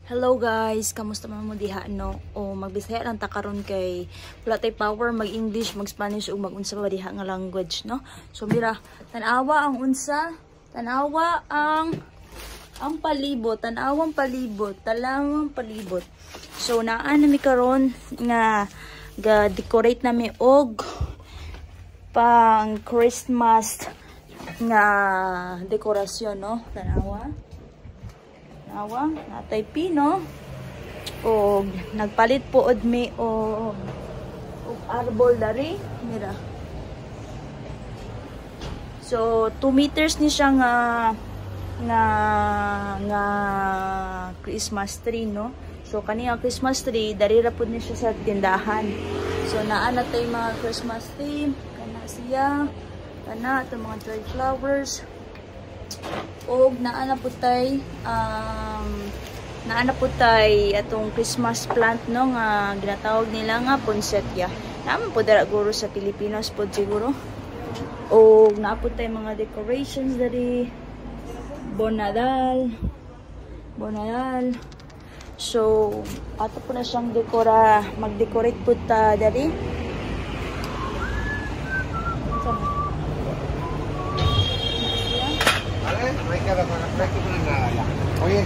Hello guys, kamusta man mo diha no? O magbisaya lang ta karon kay wala tay power mag-English, mag-Spanish ug mag-unsa pa diha nga language, no? So mira, tan-awa ang unsa, tan-awa ang palibot, tan-awang palibot, talawang palibot. So naa na mi karon nga ga-decorate nami og pang Christmas nga dekorasyon, no? Tan-awa natay pino o nagpalit po od mi o arbol dari mira. So 2 meters ni siya nga Christmas tree, no? So kani ang Christmas tree dari ra pud ni siya sa tindahan. So naa na tay mga Christmas tree kana siya kana ato mga dried flowers. Og naana po tay atong Christmas plant, no, nga ginatawag nila nga poinsettia. Naman po dara guro sa Pilipinas po siguro. Og naa po tay mga decorations dari bonadal. So ato po na siyang mag-decorate po ta dari.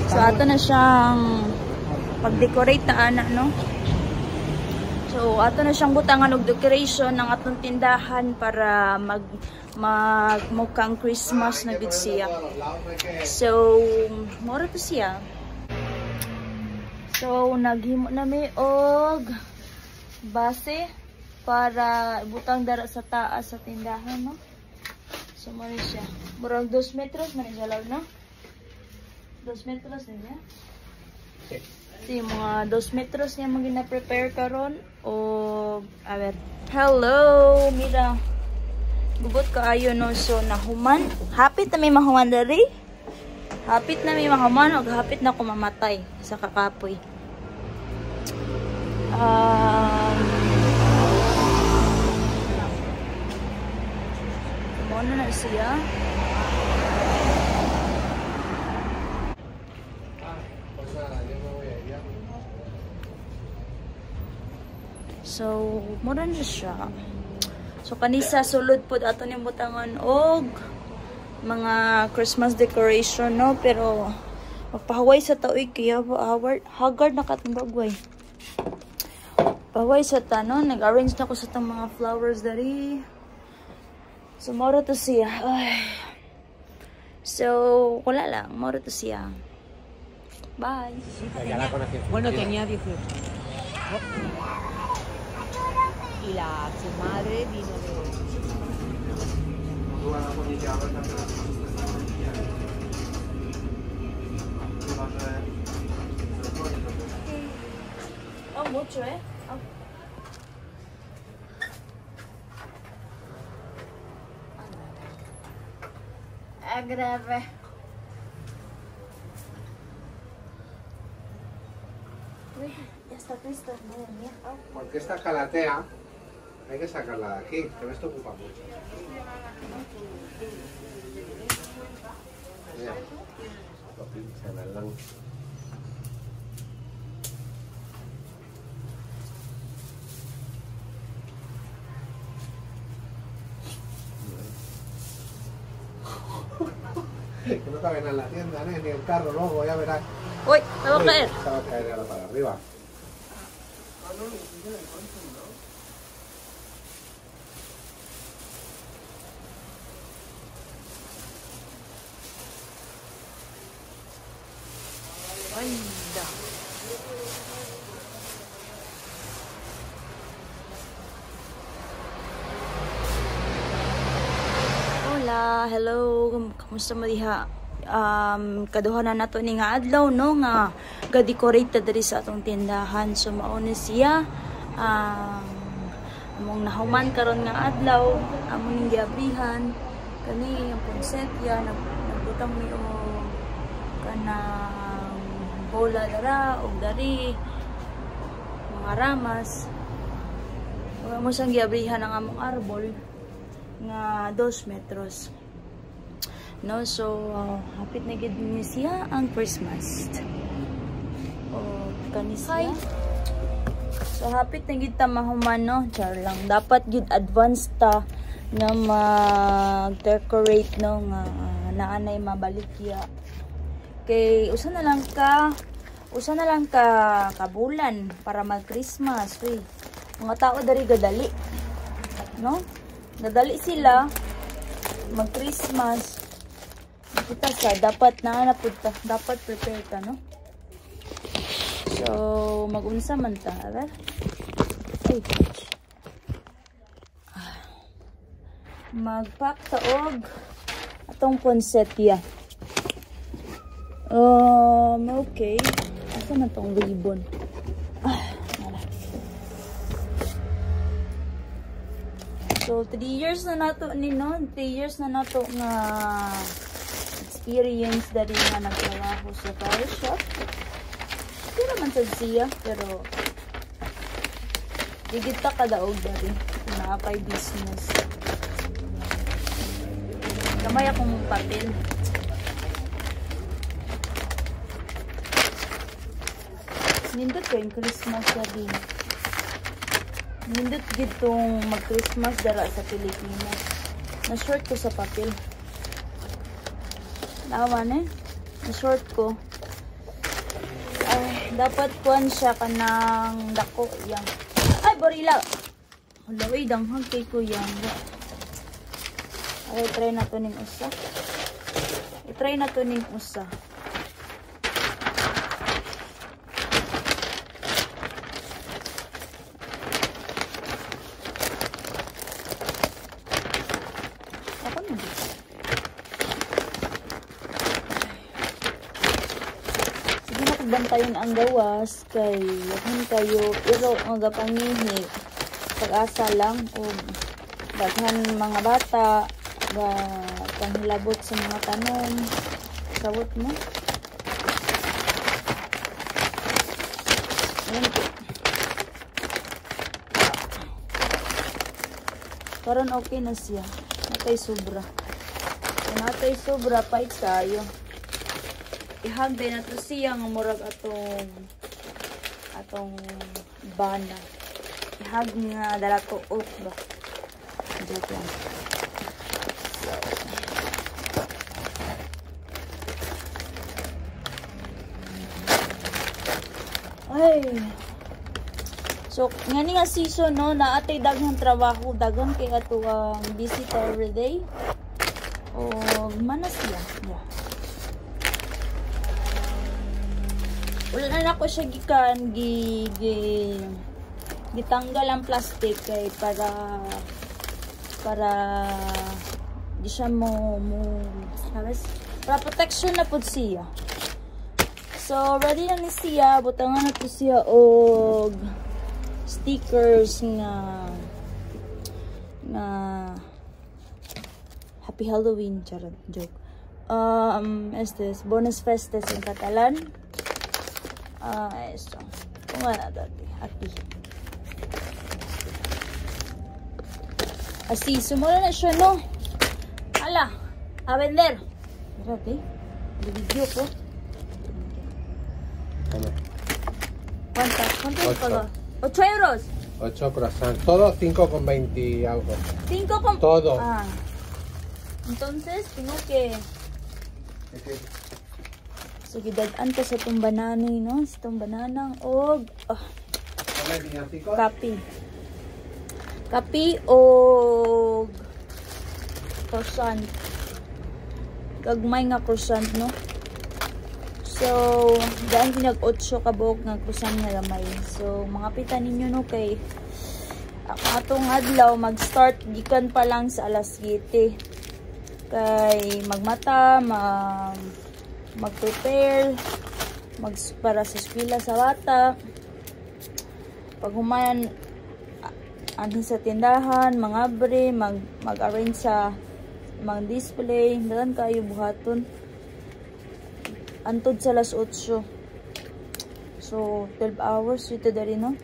So ato na siyang pag-decorate na ana, no? So ato na siyang butangan og decoration ng atong tindahan para mukhang Christmas na gud siya. So mora to siya. So naghimo na mi og base para butang dara sa taas sa tindahan, no? So mara siya. Murag 2 metros man galaw, no? 2 metros niya. Si mga 2 metros niya mga gina-prepare karon o a ver. Hello, mira. Gubot kaayo, no? So nahuman. Hapit na may mahuman dari. Hapit na may mahuman og hapit na ko mamatay sa kakapoy. Ano na siya? So, mura na siya. So, kanisa sulod po ato ni butangan og mga Christmas decoration, no? Pero, magpahuway sa taoy kaya haggard na katambagway. Pahuway sa ta, no? Nag-arrange na ko sa tang mga flowers dari. So, mura to siya. Ay. So, wala lang. Mura to siya. Bye. Bueno, tenía 18. Y su madre vino de... Oh, mucho, eh. Oh. Grave. Uy, ya está listo, madre mía. Oh. Porque esta calatea hay que sacarla de aquí, que esto ocupa mucho. Mira, lo pinchan al lado. Que no caben en la tienda, ni en el carro luego, ya verás. Uy, se va a caer. Se va a caer ahora para arriba. Anda. Hola, hello. Kamusta mo diha? Kaduha na nato ni nga adlaw, no, nga ga-decorate ta diri sa atong tindahan. So mao ni siya among nahuman karon nga adlaw, among ning giabrihan kani ang poinsettia nagbutang mi og kanang bola dara og dari mga ramas. Ug mo sang giabrihan ang among arbol nga 2 metros. No, so hapit na gid ni siya ang Christmas. kanis niya. So hapit na gid ta mahuman no. Char lang. Dapat gid advance ta na mag-decorate no nga naanay mabalikya. Kay usa na lang ka kabulan para mag-Christmas. Uy, mga tao dari gadali. No? Nadali sila mag-Christmas. Kita sa dapat na napud ta, dapat prepare ka no. So mag-unsa man ta, ara? Ay. Mag-pack ta og atong poinsettia. Okay. Asa na tong ribbon? Wala. So 3 years na nato ni no, 3 years na nato nga experience dari nga nagtrabaho sa flower shop. Pero man sa siya, pero digita ka daog dari na kay business. Kamay akong papel. Nindot ko yung Christmas na din. Nindot gitong mag-Christmas dara sa Pilipinas. Na-short ko sa papel. Naman na-short ko. Ay, dapat kuhan siya kanang dako. Yang. Ay, barila! Halaway, danghag kay ko yang. Ay, try na to ning usa. I-try na to ning usa. Bantayon ang gawas kay yakin kayo iro nga gapangihi pag-asa lang o daghan mga bata ba panghilabot sa mga tanom sawot mo karon okay na siya natay sobra pa kayo ihagday na to siya nga murag atong bana. Ihag nga dala to oak ba. Joke lang. Ay. So, ngani nga season no, naatay daghang trabaho, daghan kay ato ang visitor every day. O manas siya. Yeah. Wala na ko siya gikan gitanggal ang plastic kay para di siya sabes para protection na pud siya. So ready na ni siya, butangan na to siya og stickers nga Happy Halloween, charot, joke. Este Bonus Festes in Catalan. Esto. Kung ano dati. Así, sumula na siya, no? Hala, a vender. Dati, video ko. ¿Cuánto es todo? 8 euros. 8 croissants. Todo 5,20 algo. 5 con... Todo. Ah. Entonces, tengo que... Sige, dadan ka sa itong banana, no? Sa itong bananang og... Kapi og... croissant. Gagmay nga croissant, no? So, dahil pinag-8 kabuok nga croissant nga lamay. So, mga pita ninyo, no? Kay... atong adlaw, mag-start gikan pa lang sa alas 7. Kay magmata, mag-prepare, para sa eskwela sa bata. Pag humayan, anhin sa tindahan, mag-abre, mag-arrange sa mga display. Dalan kayo buhaton. Antod sa alas 8. So, 12 hours. Ito dari, no?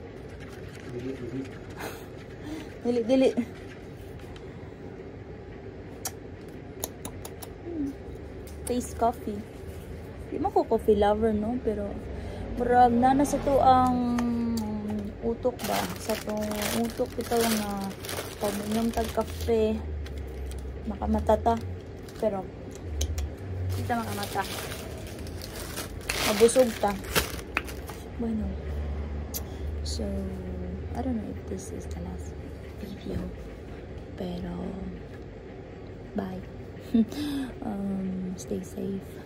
Dili. Taste coffee. Di mo ko coffee lover, no? Pero Murag na sa to ang utok ba? Sa to utok bitaw nga pag minom tag kape makamata ta. Pero kita makamata. Mabusog ta. Bueno. So, I don't know if this is the last video. Pero bye. Stay safe.